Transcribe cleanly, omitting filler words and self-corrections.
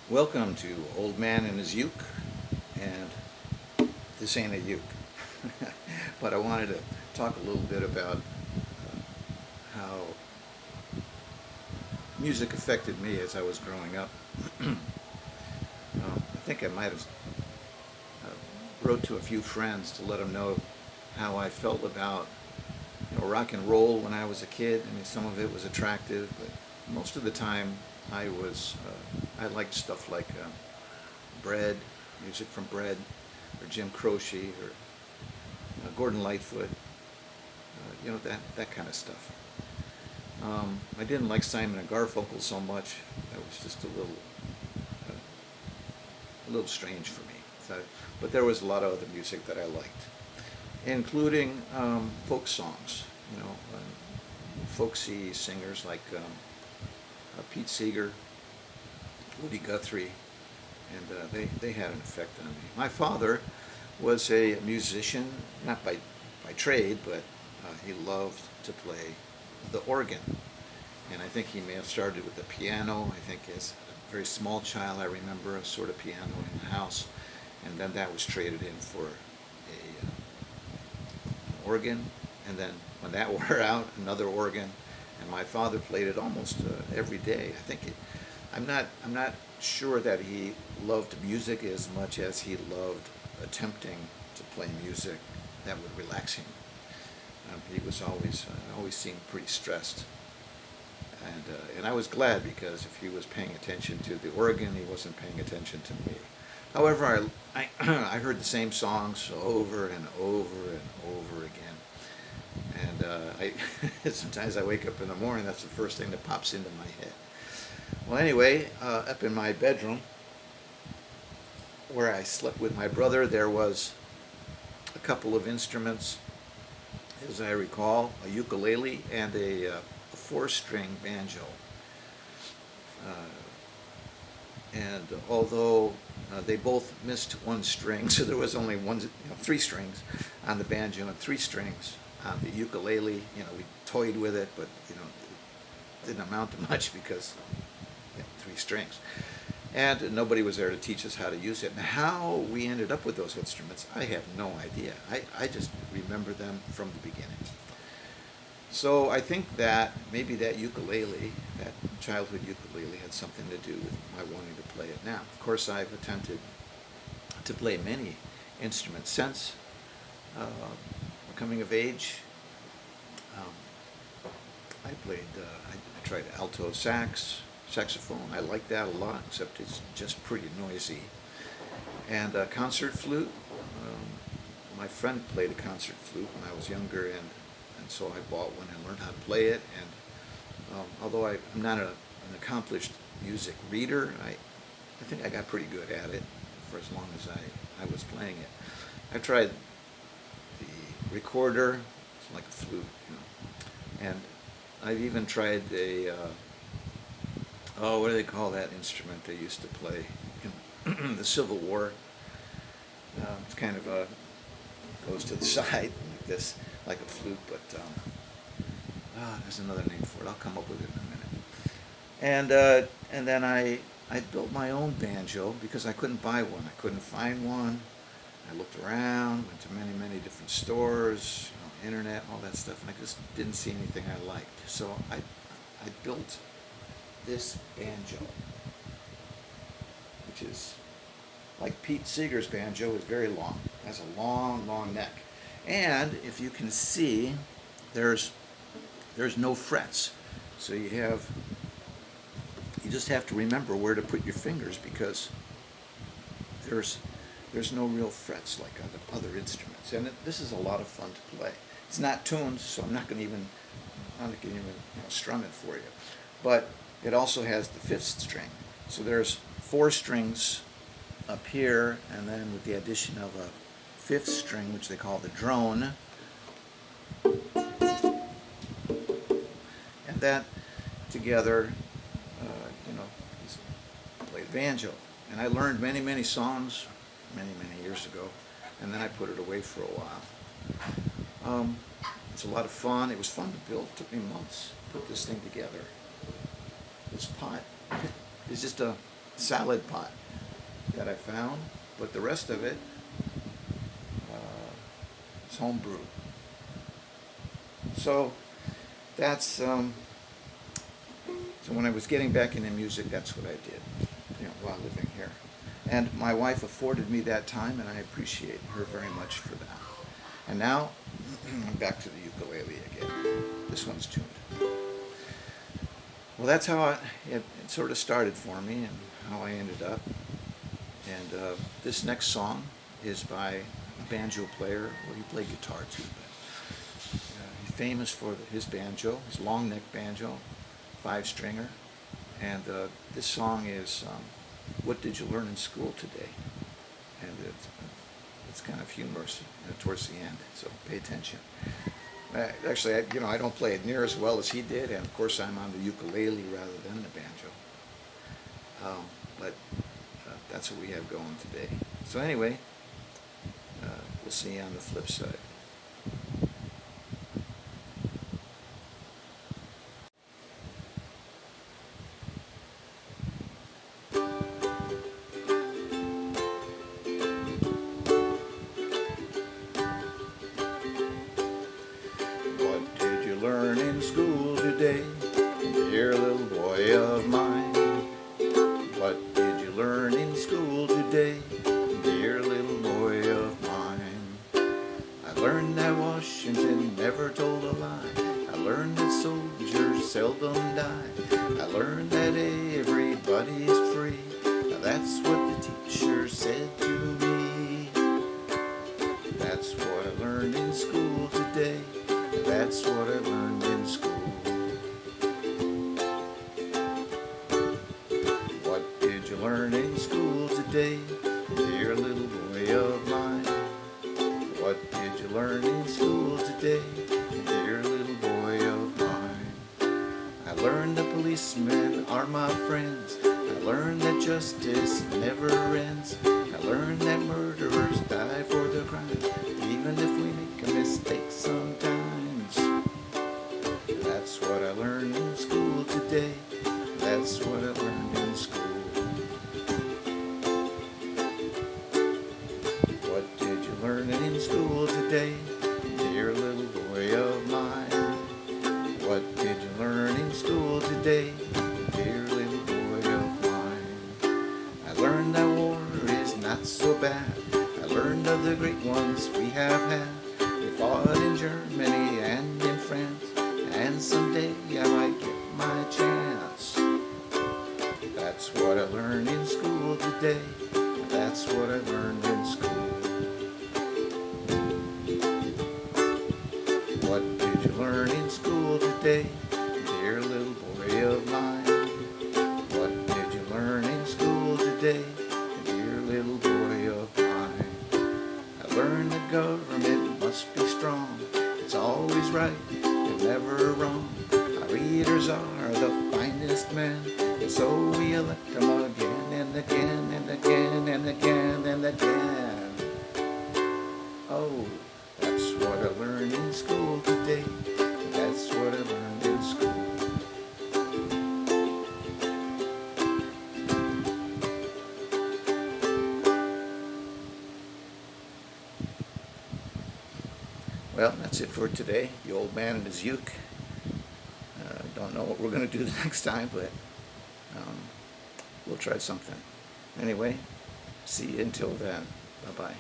Welcome to Old Man and His Uke, and this ain't a uke. But I wanted to talk a little bit about how music affected me as I was growing up. I think I might have wrote to a few friends to let them know how I felt about rock and roll when I was a kid. I mean, some of it was attractive, but most of the time I liked stuff like Bread, music from Bread, or Jim Croce, or Gordon Lightfoot, that kind of stuff. I didn't like Simon and Garfunkel so much. That was just a little strange for me. But there was a lot of other music that I liked, including folk songs. Folksy singers like Pete Seeger, Woody Guthrie, and they had an effect on me. My father was a musician, not by trade, but he loved to play the organ. And I think he may have started with the piano. I think as a very small child I remember a sort of piano in the house, and then that was traded in for an organ, and then when that wore out, another organ, and my father played it almost every day. I'm not sure that he loved music as much as he loved attempting to play music that would relax him. He was always seemed pretty stressed, and I was glad, because if he was paying attention to the organ, he wasn't paying attention to me. However, I heard the same songs over and over and over again, and sometimes I wake up in the morning, that's the first thing that pops into my head. Well, anyway, up in my bedroom, where I slept with my brother, there was a couple of instruments, as I recall, a ukulele and a four-string banjo. And although they both missed one string, so there was only three strings on the banjo and three strings on the ukulele. We toyed with it, but it didn't amount to much because three strings. And nobody was there to teach us how to use it. And how we ended up with those instruments, I have no idea. I just remember them from the beginning. So I think that maybe that ukulele, that childhood ukulele, had something to do with my wanting to play it now. Of course, I've attempted to play many instruments since coming of age. I tried alto saxophone. I like that a lot, except it's just pretty noisy. And concert flute. My friend played a concert flute when I was younger, and so I bought one and learned how to play it. And although I'm not an accomplished music reader, I think I got pretty good at it for as long as I was playing it. I tried the recorder, it's like a flute, and I've even tried what do they call that instrument they used to play in the Civil War? It's kind of goes to the side like this, like a flute, but there's another name for it. I'll come up with it in a minute. And then I built my own banjo because I couldn't buy one. I couldn't find one. I looked around, went to many different stores, internet, all that stuff, and I just didn't see anything I liked. So I built this banjo, which is like Pete Seeger's banjo, is very long. It has a long neck. And if you can see, there's no frets. So you just have to remember where to put your fingers, because there's no real frets like on the other instruments. And this is a lot of fun to play. It's not tuned, so I'm not going to even strum it for you. But it also has the fifth string. So there's four strings up here, and then with the addition of a fifth string, which they call the drone, and that together, play the banjo. And I learned many songs many years ago, and then I put it away for a while. It's a lot of fun. It was fun to build. It took me months to put this thing together. This pot is just a salad pot that I found, but the rest of it is homebrew. So that's so when I was getting back into music, that's what I did, while living here. And my wife afforded me that time, and I appreciate her very much for that. And now I'm back to the ukulele again. This one's tuned. Well, that's how it sort of started for me and how I ended up. And this next song is by a banjo player. Well, he played guitar too, but he's famous for his banjo, his long neck banjo, 5-stringer. And this song is "What Did You Learn in School Today?" And it's kind of humorous towards the end, so pay attention. Actually, I don't play it near as well as he did, and of course I'm on the ukulele rather than the banjo. But that's what we have going today. So anyway, we'll see you on the flip side. What did you learn in school today, dear little boy of mine? What did you learn in school today, dear little boy of mine? I learned that Washington never told a lie. I learned that soldiers seldom die. I learned that everybody is free. Now that's what the teacher said to me. That's what I learned in school today. That's what I learned in school. What did you learn in school today, dear little boy of mine? What did you learn in school today, dear little boy of mine? I learned that policemen are my friends. I learned that justice never ends. I learned that murderers die for their crimes, even if we make a mistake sometimes. That's what I learned in school today. That's what I learned in school. What did you learn in school today, dear little boy of mine? What did you learn in school today, dear little boy of mine? I learned that war is not so bad. I learned of the great ones we have had. We fought in Germany and in France, and someday I might get my chance. That's what I learned in school today. That's what I learned in school. What did you learn in school today, dear little boy of mine? What did you learn in school today, dear little boy of mine? I learned the government must be strong. It's always right and never wrong. Our leaders are the finest men, and so we elect them again and again and again and again and again. Oh, that's what I learned in school today. That's what I learned in school. Well, that's it for today. The old man and his uke. Don't know what we're going to do the next time, but we'll try something. Anyway, see you until then. Bye-bye.